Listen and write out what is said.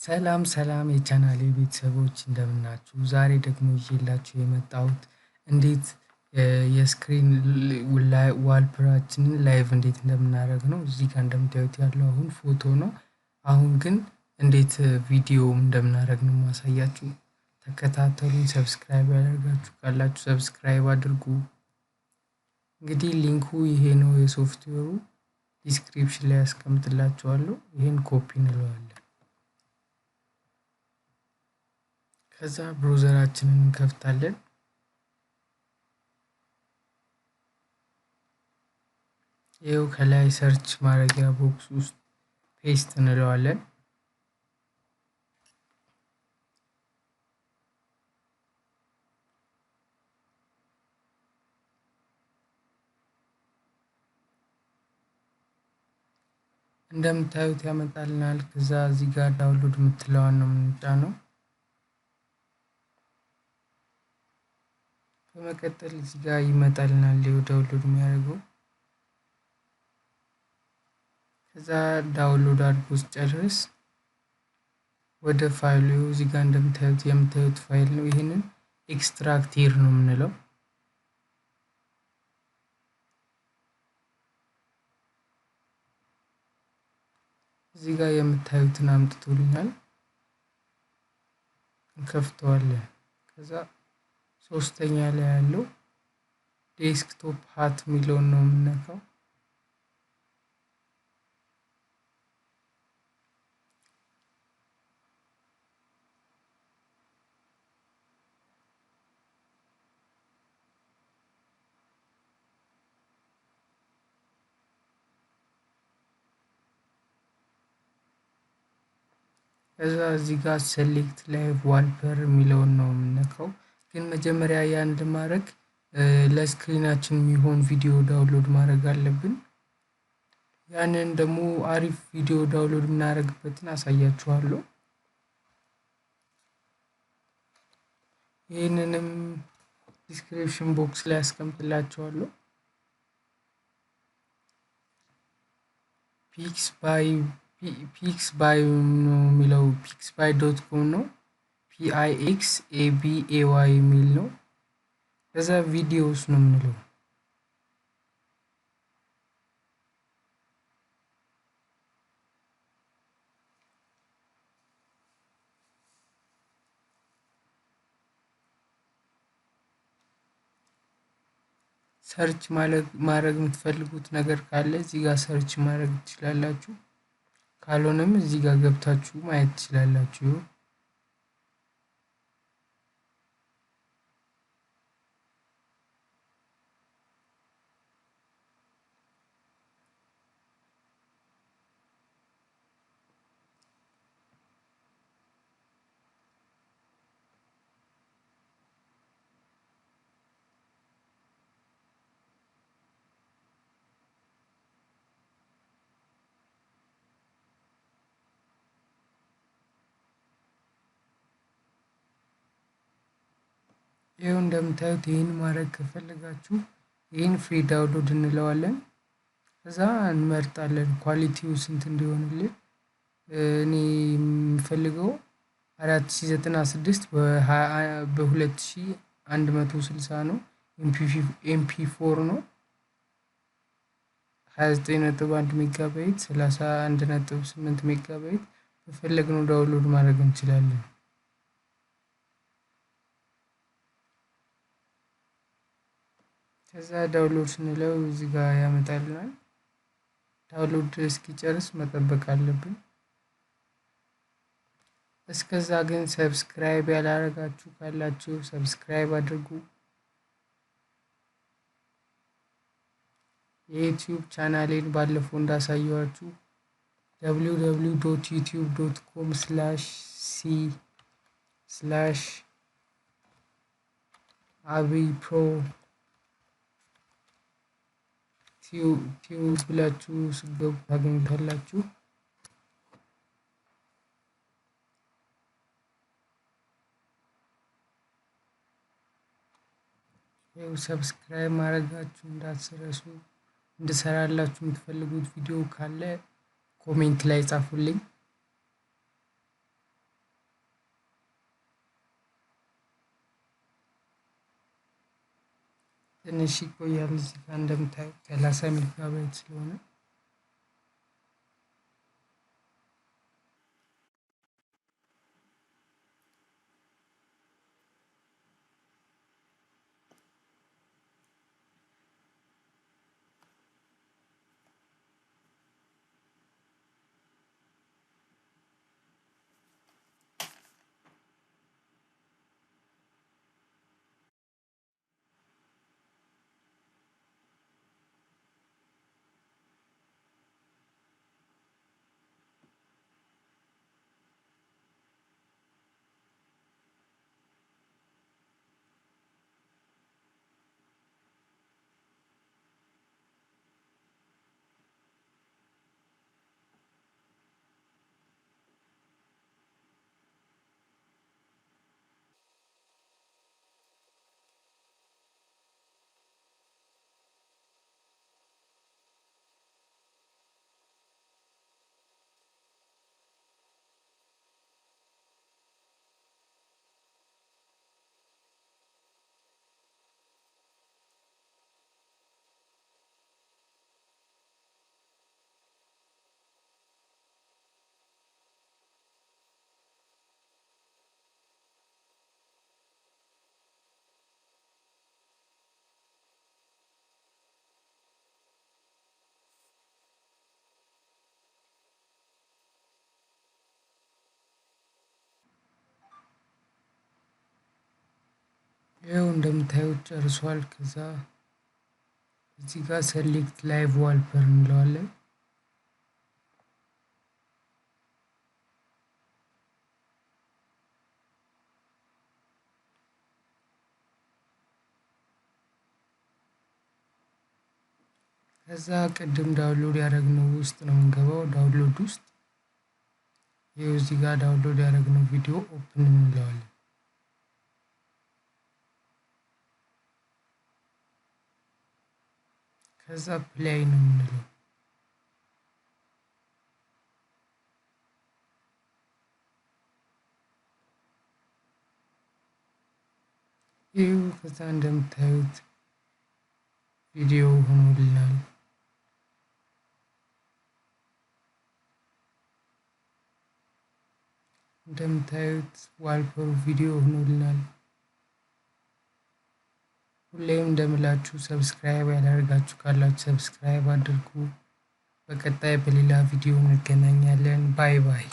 ሰላም ሰላም የቻናሌ ቤተሰቦች እንደምናችሁ። ዛሬ ደግሞ ይዤላችሁ የመጣሁት እንዴት የስክሪን ዋልፔፐራችንን ላይቭ እንዴት እንደምናደርግ ነው። እዚህ ጋር እንደምታዩት ያለው አሁን ፎቶ ነው። አሁን ግን እንዴት ቪዲዮ እንደምናደርግ ነው ማሳያችሁ። ተከታተሉኝ። ሰብስክራይብ ያደርጋችሁ ካላችሁ ሰብስክራይብ አድርጉ። እንግዲህ ሊንኩ ይሄ ነው። የሶፍትዌሩ ዲስክሪፕሽን ላይ ያስቀምጥላችኋለሁ። ይሄን ኮፒ እንለዋለን። ከዛ ብሮዘራችንን እንከፍታለን። ይኸው ከላይ ሰርች ማድረጊያ ቦክስ ውስጥ ፔስት እንለዋለን። እንደምታዩት ያመጣልናል። ከዛ እዚህ ጋር ዳውንሎድ የምትለዋን ነው የምንጫነው። በመቀጠል እዚህ ጋር ይመጣልናል ዳውንሎድ የሚያደርገው። ከዛ ዳውንሎድ አድርጎ ሲጨርስ ወደ ፋይሉ እዚህ ጋር የምታዩት ፋይል ነው። ይሄንን ኤክስትራክት ሂር ነው የምንለው። እዚህ ጋር የምታዩትን አምጥቶልኛል። እንከፍተዋለን። ከዛ ሶስተኛ ላይ ያለው ዴስክቶፕ ሃት የሚለውን ነው የምነካው። ከዛ እዚህ ጋር ሴሌክት ላይቭ ዋልፔፐር የሚለውን ነው የምነካው። ግን መጀመሪያ ያን ለማድረግ ለስክሪናችን የሚሆን ቪዲዮ ዳውንሎድ ማድረግ አለብን። ያንን ደግሞ አሪፍ ቪዲዮ ዳውንሎድ የምናደርግበትን አሳያችኋለሁ። ይህንንም ዲስክሪፕሽን ቦክስ ላይ አስቀምጥላችኋለሁ። ፒክስ ባይ ነው የሚለው pixby.com ነው። pixabay የሚል ነው። ከዛ ቪዲዮስ ነው የምንለው። ሰርች ማድረግ የምትፈልጉት ነገር ካለ እዚህ ጋር ሰርች ማድረግ ትችላላችሁ። ካልሆነም እዚህ ጋር ገብታችሁ ማየት ትችላላችሁ። ይሄው እንደምታዩት ይሄን ማድረግ ከፈለጋችሁ ይሄን ፍሪ ዳውንሎድ እንለዋለን። ከዛ እንመርጣለን ኳሊቲው ስንት እንዲሆንልን። እኔ የምፈልገው 4096 በ2160 ነው። ኤምፒ4 ነው። 29.1 ሜጋባይት 31.8 ሜጋባይት በፈለግነው ዳውንሎድ ማድረግ እንችላለን። ከዛ ዳውንሎድ ስንለው እዚህ ጋር ያመጣልናል። ዳውንሎድ እስኪጨርስ መጠበቅ አለብን። እስከዛ ግን ሰብስክራይብ ያላደረጋችሁ ካላችሁ ሰብስክራይብ አድርጉ። የዩቲዩብ ቻናሌን ባለፈው እንዳሳየዋችሁ www.youtube.com/c/abipro ቲዩብ ብላችሁ ስገቡ ታገኙታላችሁ። ይኸው ሰብስክራይብ ማድረጋችሁ እንዳትረሱ። እንድሰራላችሁ የምትፈልጉት ቪዲዮ ካለ ኮሜንት ላይ ጻፉልኝ። ትንሽ ይቆያል። እዚህ ጋር እንደምታዩት 30 ሜጋባይት ስለሆነ ይኸው እንደምታዩት ጨርሷል። ከዛ እዚህ ጋር ሰሌክት ላይቭ ዋልፐር እንለዋለን። ከዛ ቅድም ዳውንሎድ ያደረግነው ውስጥ ነው የምንገባው። ዳውንሎድ ውስጥ ይኸው እዚህ ጋር ዳውንሎድ ያደረግነው ቪዲዮ ኦፕን እንለዋለን። ከዛ ፕሌይ ነው የምንለው። ይኸው ከዛ እንደምታዩት ቪዲዮ ሆኖልናል። እንደምታዩት ዋልፐሩ ቪዲዮ ሆኖልናል። ሁሌም እንደምላችሁ ሰብስክራይብ ያላደርጋችሁ ካላችሁ ሰብስክራይብ አድርጉ። በቀጣይ በሌላ ቪዲዮ እንገናኛለን። ባይ ባይ።